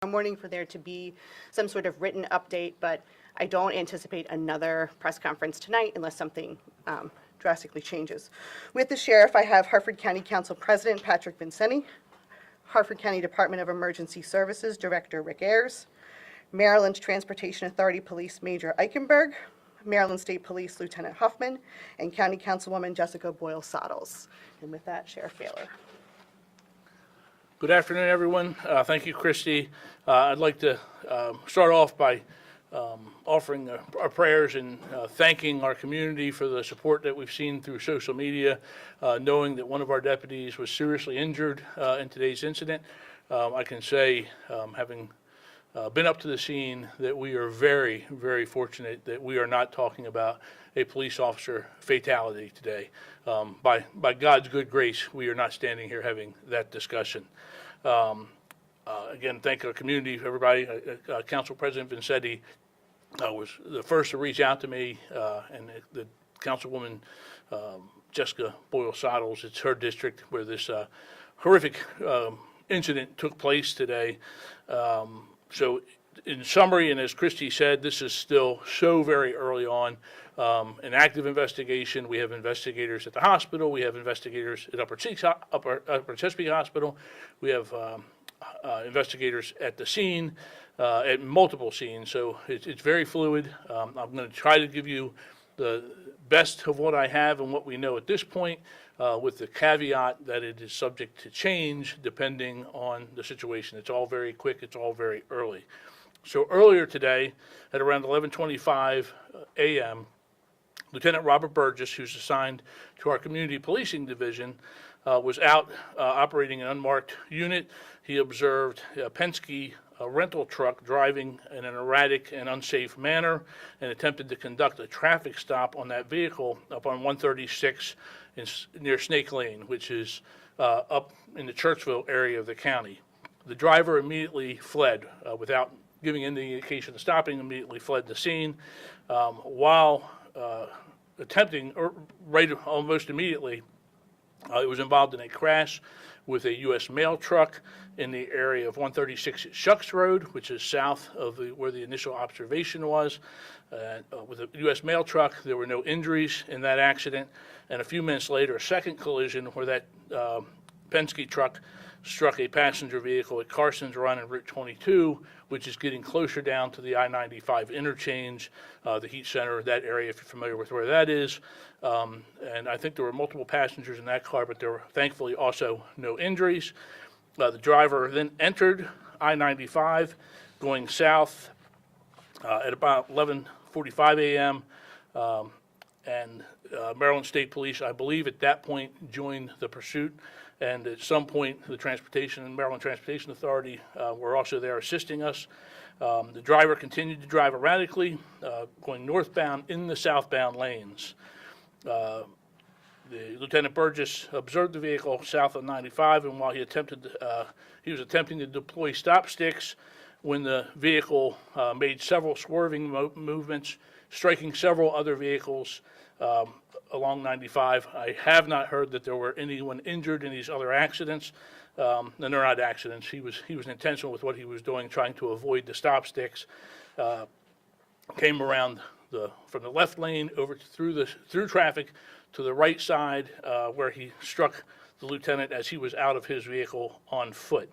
morning for there to be some sort of written update, but I don't anticipate another press conference tonight unless something drastically changes. With the sheriff, I have Harford County Council President Patrick Vincenti, Harford County Department of Emergency Services Director Rick Ayers, Maryland Transportation Authority Police Major Eichenberg, Maryland State Police Lieutenant Huffman, and County Councilwoman Jessica Boyle-Sottles. And with that, Sheriff Baylor. Good afternoon, everyone. Thank you, Christy. I'd like to start off by offering our prayers and thanking our community for the support that we've seen through social media, knowing that one of our deputies was seriously injured in today's incident. I can say, having been up to the scene, that we are very, very fortunate that we are not talking about a police officer fatality today. By God's good grace, we are not standing here having that discussion. Again, thank our community, everybody. Council President Vincenti was the first to reach out to me, and the Councilwoman Jessica Boyle-Sottles. It's her district where this horrific incident took place today. So in summary, and as Christy said, this is still so very early on. An active investigation. We have investigators at the hospital. We have investigators at Upper Chesapeake Hospital. We have investigators at the scene, at multiple scenes. So it's very fluid. I'm going to try to give you the best of what I have and what we know at this point, with the caveat that it is subject to change depending on the situation. It's all very quick. It's all very early. So earlier today, at around 11:25 a.m., Lieutenant Robert Burgess, who's assigned to our community policing division, was out operating an unmarked unit. He observed a Penske rental truck driving in an erratic and unsafe manner and attempted to conduct a traffic stop on that vehicle up on 136 near Snake Lane, which is up in the Churchville area of the county. The driver immediately fled without giving any indication of stopping, immediately fled the scene. While attempting, or right almost immediately, it was involved in a crash with a U.S. mail truck in the area of 136 Shucks Road, which is south of where the initial observation was. With a U.S. mail truck, there were no injuries in that accident. And a few minutes later, a second collision where that Penske truck struck a passenger vehicle at Carson's Run and Route 22, which is getting closer down to the I-95 interchange, the heat center, that area, if you're familiar with where that is. And I think there were multiple passengers in that car, but there were thankfully also no injuries. The driver then entered I-95 going south at about 11:45 a.m. And Maryland State Police, I believe at that point, joined the pursuit. And at some point, the Maryland Transportation Authority were also there assisting us. The driver continued to drive erratically, going northbound in the southbound lanes. The Lieutenant Burgess observed the vehicle south of 95, and while he was attempting to deploy stop sticks when the vehicle made several swerving movements, striking several other vehicles along 95. I have not heard that there were anyone injured in these other accidents. And they're not accidents. He was intentional with what he was doing, trying to avoid the stop sticks. Came around from the left lane over through traffic to the right side, where he struck the lieutenant as he was out of his vehicle on foot.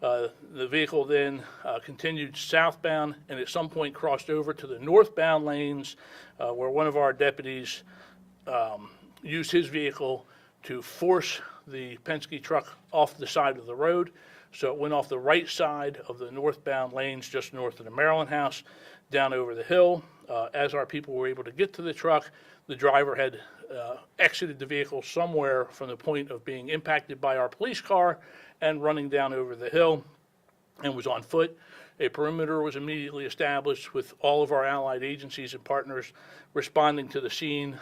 The vehicle then continued southbound and at some point crossed over to the northbound lanes, where one of our deputies used his vehicle to force the Penske truck off the side of the road. So it went off the right side of the northbound lanes just north of the Maryland House, down over the hill. As our people were able to get to the truck, the driver had exited the vehicle somewhere from the point of being impacted by our police car and running down over the hill, and was on foot. A perimeter was immediately established with all of our allied agencies and partners responding to the scene.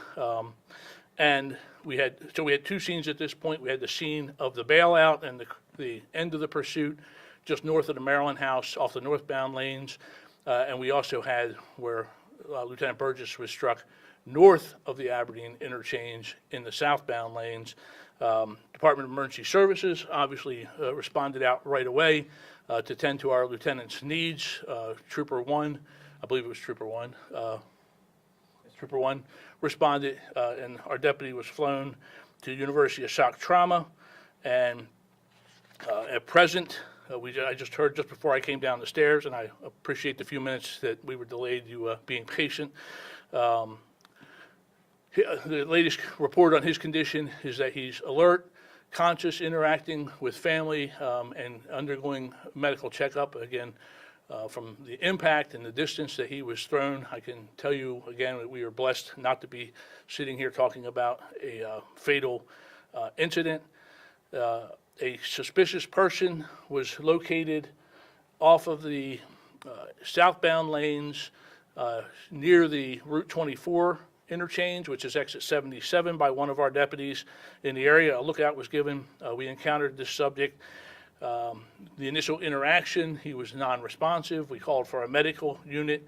And we had two scenes at this point. We had the scene of the bailout and the end of the pursuit just north of the Maryland House off the northbound lanes. And we also had where Lieutenant Burgess was struck north of the Aberdeen interchange in the southbound lanes. Department of Emergency Services obviously responded out right away to tend to our lieutenant's needs. Trooper 1, I believe it was Trooper 1, Trooper 1 responded, and our deputy was flown to the University of Shock Trauma. And at present, I just heard just before I came down the stairs, and I appreciate the few minutes that we were delayed, you being patient. The latest report on his condition is that he's alert, conscious, interacting with family, and undergoing medical checkup. Again, from the impact and the distance that he was thrown, I can tell you again that we are blessed not to be sitting here talking about a fatal incident. A suspicious person was located off of the southbound lanes near the Route 24 interchange, which is exit 77, by one of our deputies in the area. A lookout was given. We encountered this subject. The initial interaction, he was non-responsive. We called for a medical unit.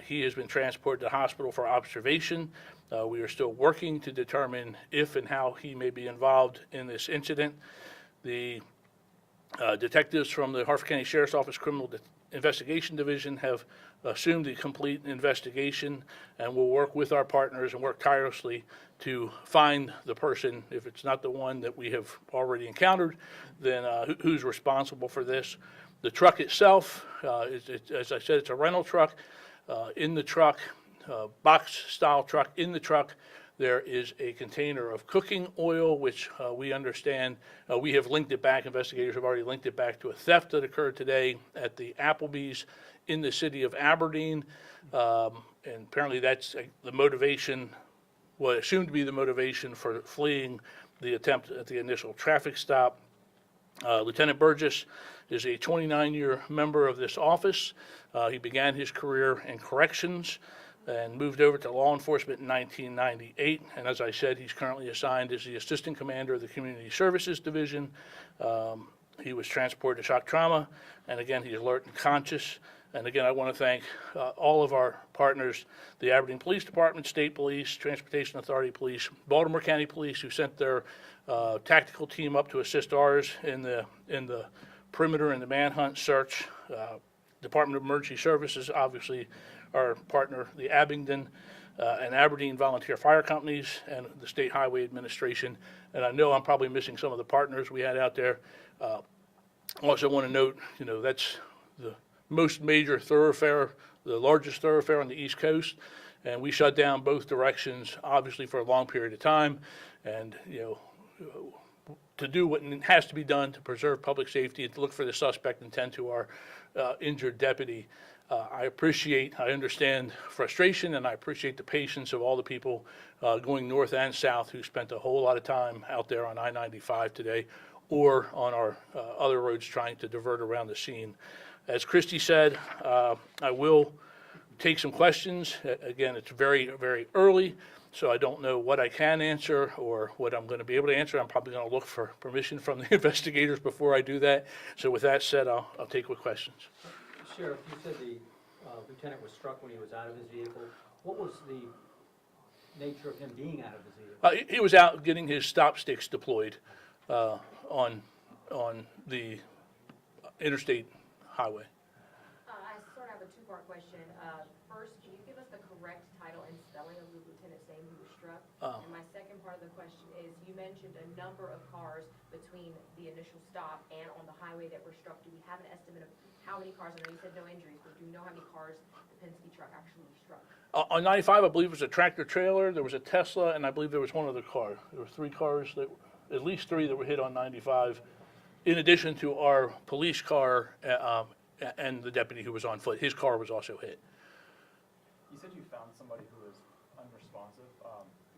He has been transported to the hospital for observation. We are still working to determine if and how he may be involved in this incident. The detectives from the Harford County Sheriff's Office Criminal Investigation Division have assumed the complete investigation, and will work with our partners and work tirelessly to find the person. If it's not the one that we have already encountered, then who's responsible for this. The truck itself, as I said, it's a rental truck. In the truck, box-style truck, in the truck, there is a container of cooking oil, which we understand, we have linked it back, investigators have already linked it back to a theft that occurred today at the Applebee's in the city of Aberdeen. And apparently that's the motivation, what assumed to be the motivation for fleeing the attempt at the initial traffic stop. Lieutenant Burgess is a 29-year member of this office. He began his career in corrections and moved over to law enforcement in 1998. And as I said, he's currently assigned as the Assistant Commander of the Community Services Division. He was transported to shock trauma, and again, he's alert and conscious. And again, I want to thank all of our partners, the Aberdeen Police Department, State Police, Transportation Authority Police, Baltimore County Police, who sent their tactical team up to assist ours in the perimeter and the manhunt search. Department of Emergency Services, obviously, our partner, the Abingdon and Aberdeen Volunteer Fire Companies, and the State Highway Administration. And I know I'm probably missing some of the partners we had out there. Also want to note, that's the most major thoroughfare, the largest thoroughfare on the East Coast, and we shut down both directions, obviously, for a long period of time, and, to do what has to be done to preserve public safety and to look for the suspect and tend to our injured deputy. I understand frustration, and I appreciate the patience of all the people going north and south who spent a whole lot of time out there on I-95 today, or on our other roads trying to divert around the scene. As Christy said, I will take some questions. Again, it's very, very early, so I don't know what I can answer or what I'm going to be able to answer. I'm probably going to look for permission from the investigators before I do that. So with that said, I'll take with questions. Sheriff, you said the lieutenant was struck when he was out of his vehicle. What was the nature of him being out of his vehicle? He was out getting his stop sticks deployed on the interstate highway. I sort of have a two-part question. First, can you give us the correct title and spelling of the lieutenant's name who was struck? And my second part of the question is, you mentioned a number of cars between the initial stop and on the highway that were struck. Do we have an estimate of how many cars? I know you said no injuries, but do you know how many cars the Penske truck actually struck? On 95, I believe it was a tractor trailer, there was a Tesla, and I believe there was one other car. There were three cars, at least three that were hit on 95, in addition to our police car and the deputy who was on foot. His car was also hit. You said you found somebody who was unresponsive.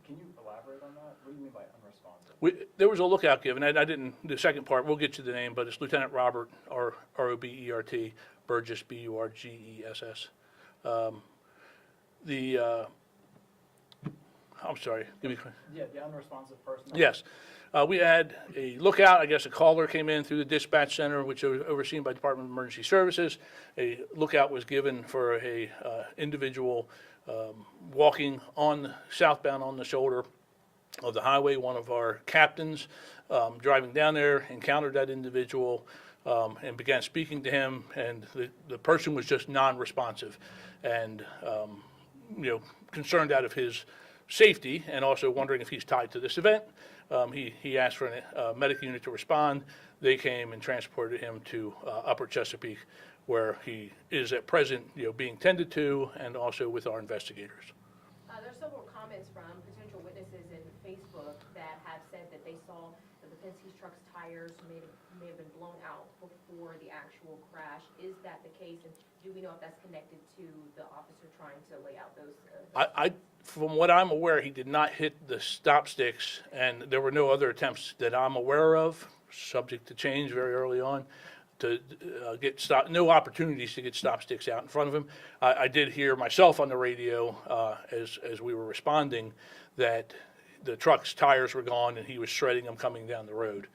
Can you elaborate on that? What do you mean by unresponsive? There was a lookout given. I didn't, the second part, we'll get you the name, but it's Lieutenant Robert, R-O-B-E-R-T, Burgess, B-U-R-G-E-S-S. I'm sorry, give me. Yeah, the unresponsive person. Yes. We had a lookout, I guess a caller came in through the dispatch center, which was overseen by Department of Emergency Services. A lookout was given for a individual walking southbound on the shoulder of the highway. One of our captains driving down there encountered that individual and began speaking to him, and the person was just non-responsive and concerned out of his safety and also wondering if he's tied to this event. He asked for a medic unit to respond. They came and transported him to Upper Chesapeake, where he is at present, being tended to, and also with our investigators. There's several comments from potential witnesses in Facebook that have said that they saw the Penske truck's tires may have been blown out before the actual crash. Is that the case, and do we know if that's connected to the officer trying to lay out those? From what I'm aware, he did not hit the stop sticks, and there were no other attempts that I'm aware of, subject to change very early on, to no opportunities to get stop sticks out in front of him. I did hear myself on the radio as we were responding that the truck's tires were gone and he was shredding them coming down the road,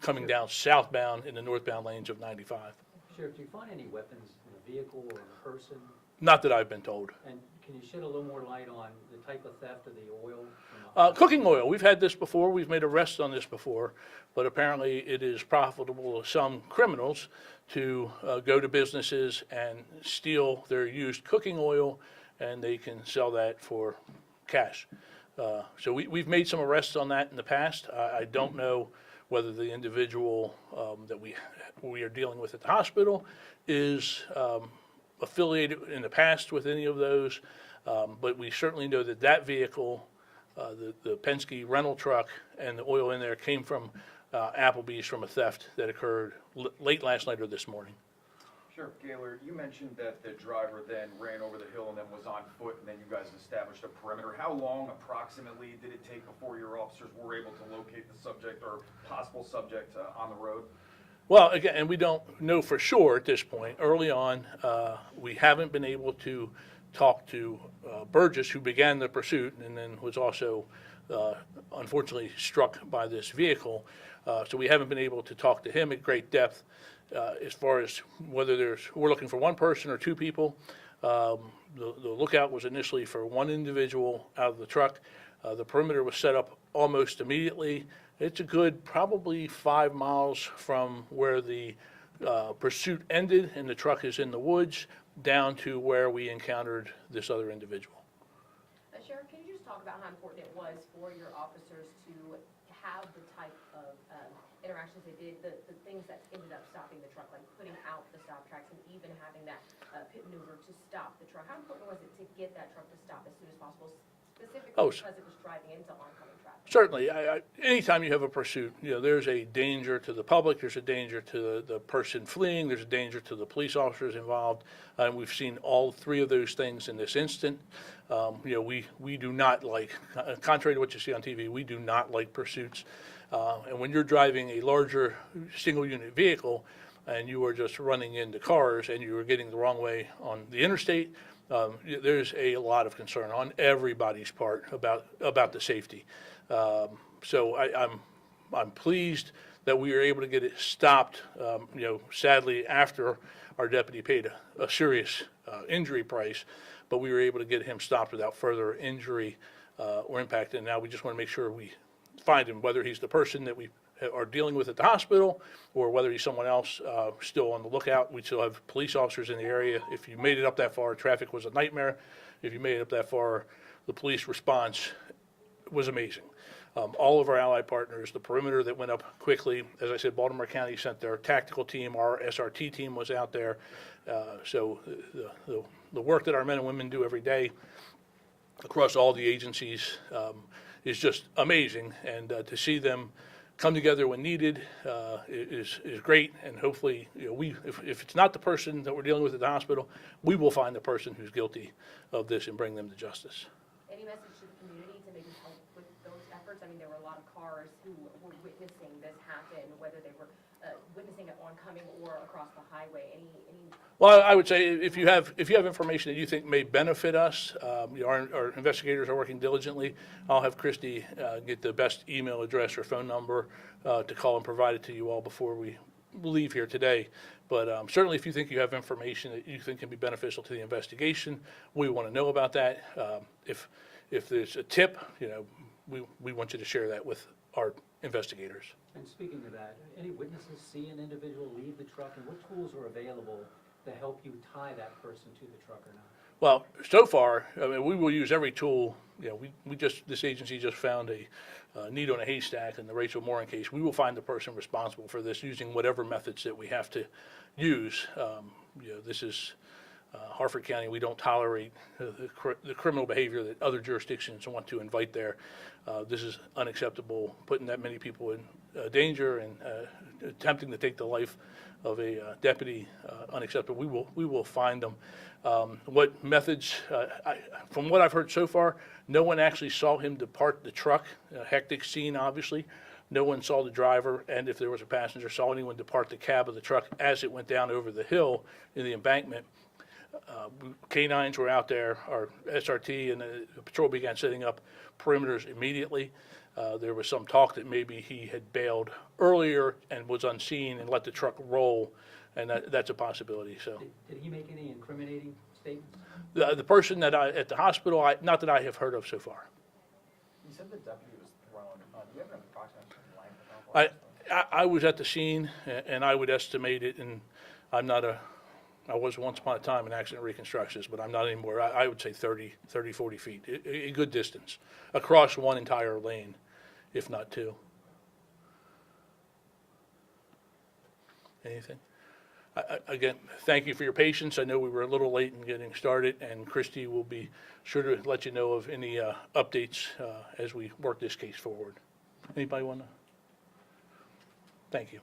coming down southbound in the northbound lanes of 95. Sheriff, do you find any weapons in a vehicle or in a person? Not that I've been told. And can you shed a little more light on the type of theft of the oil? Cooking oil, we've had this before, we've made arrests on this before, but apparently it is profitable to some criminals to go to businesses and steal their used cooking oil, and they can sell that for cash. So we've made some arrests on that in the past. I don't know whether the individual that we are dealing with at the hospital is affiliated in the past with any of those, but we certainly know that that vehicle, the Penske rental truck, and the oil in there came from Applebee's from a theft that occurred late last night or this morning. Sheriff Gaylor, you mentioned that the driver then ran over the hill and then was on foot, and then you guys established a perimeter. How long approximately did it take before your officers were able to locate the subject or possible subject on the road? Well, again, and we don't know for sure at this point. Early on, we haven't been able to talk to Burgess, who began the pursuit and then was also unfortunately struck by this vehicle. So we haven't been able to talk to him at great depth as far as whether we're looking for one person or two people. The lookout was initially for one individual out of the truck. The perimeter was set up almost immediately. It's a good probably 5 miles from where the pursuit ended and the truck is in the woods down to where we encountered this other individual. Sheriff, can you just talk about how important it was for your officers to have the type of interactions they did, the things that ended up stopping the truck, like putting out the stop tracks and even having that pit maneuver to stop the truck? How important was it to get that truck to stop as soon as possible, specifically because it was driving into oncoming traffic? Certainly. Anytime you have a pursuit, there's a danger to the public, there's a danger to the person fleeing, there's a danger to the police officers involved, and we've seen all three of those things in this instant. We do not like, contrary to what you see on TV, we do not like pursuits. And when you're driving a larger single-unit vehicle and you are just running into cars and you are getting the wrong way on the interstate, there's a lot of concern on everybody's part about the safety. So I'm pleased that we were able to get it stopped. Sadly, after our deputy paid a serious injury price, but we were able to get him stopped without further injury or impact. And now we just want to make sure we find him, whether he's the person that we are dealing with at the hospital or whether he's someone else still on the lookout. We still have police officers in the area. If you made it up that far, traffic was a nightmare. If you made it up that far, the police response was amazing. All of our allied partners, the perimeter that went up quickly, as I said, Baltimore County sent their tactical team, our SRT team was out there. So the work that our men and women do every day across all the agencies is just amazing, and to see them come together when needed is great. And hopefully, if it's not the person that we're dealing with at the hospital, we will find the person who's guilty of this and bring them to justice. Any message to the community to maybe help with those efforts? efforts? I mean, there were a lot of cars who were witnessing this happen, whether they were witnessing it oncoming or across the highway. Any Well, I would say if you have information that you think may benefit us, our investigators are working diligently. I'll have Christy get the best email address or phone number to call and provide it to you all before we leave here today. But certainly if you think you have information that you think can be beneficial to the investigation, we want to know about that. If there's a tip, we want you to share that with our investigators. And speaking of that, any witnesses see an individual leave the truck, and what tools are available to help you tie that person to the truck or not? Well, so far, I mean, we will use every tool. This agency just found a needle in a haystack in the Rachel Morin case. We will find the person responsible for this using whatever methods that we have to use. This is Harford County. We don't tolerate the criminal behavior that other jurisdictions want to invite there. This is unacceptable, putting that many people in danger and attempting to take the life of a deputy, unacceptable. We will find them. What methods? From what I've heard so far, no one actually saw him depart the truck. A hectic scene, obviously. No one saw the driver, and if there was a passenger, saw anyone depart the cab of the truck as it went down over the hill in the embankment. Canines were out there, our SRT, and the patrol began setting up perimeters immediately. There was some talk that maybe he had bailed earlier and was unseen and let the truck roll, and that's a possibility. So, Did he make any incriminating statements? the person that at the hospital, not that I have heard of so far. You said the deputy was thrown. Do you have an approximate length of how far? I was at the scene, and I would estimate it, and I was once upon a time an accident reconstructionist, but I'm not anymore. I would say 30, 40 feet, a good distance, across one entire lane, if not two. Anything? Again, thank you for your patience. I know we were a little late in getting started, and Christy will be sure to let you know of any updates as we work this case forward. Anybody want to? Thank you.